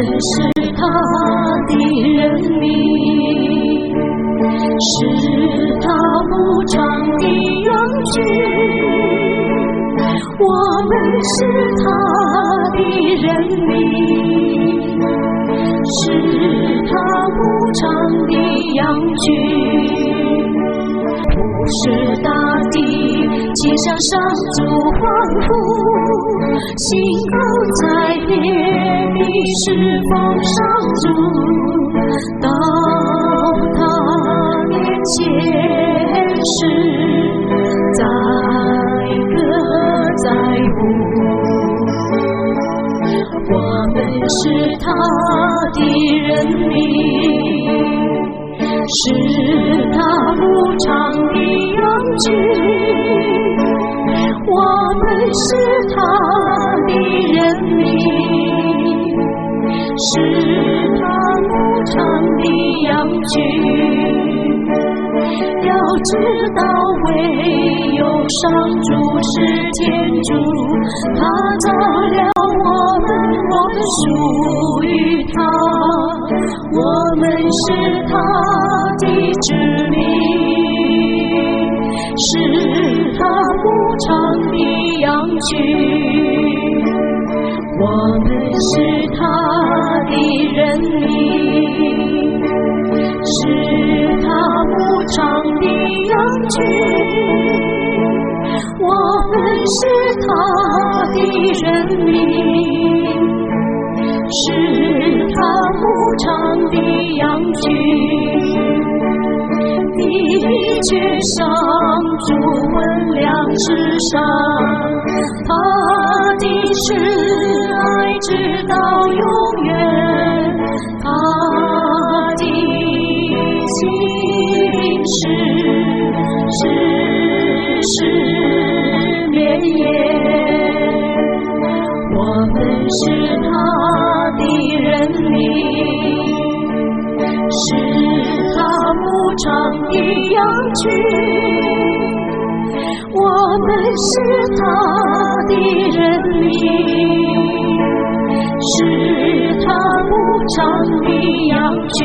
是他的人民，是他无常的羊群。我们是他的人民，是他无常的羊群。不是大地皆向上主欢呼，心口在烈的是奉上主，到他面前时载歌载舞。我们是他的人民，是他无常的羊群。我们是他的人民，是他无常的羊群。要知道唯有上主是天主，他造了我们属于他，我们是他的子民，是他无常的羊群。我们是他的人民，是他无常的羊群。我们是他的人民，是他无常的羊群。的确上主温良世上，他的慈爱直到永远，他的心是绵延。我们是他的人民，是他无常的羊群。我们是他的人民，是他无常的羊群。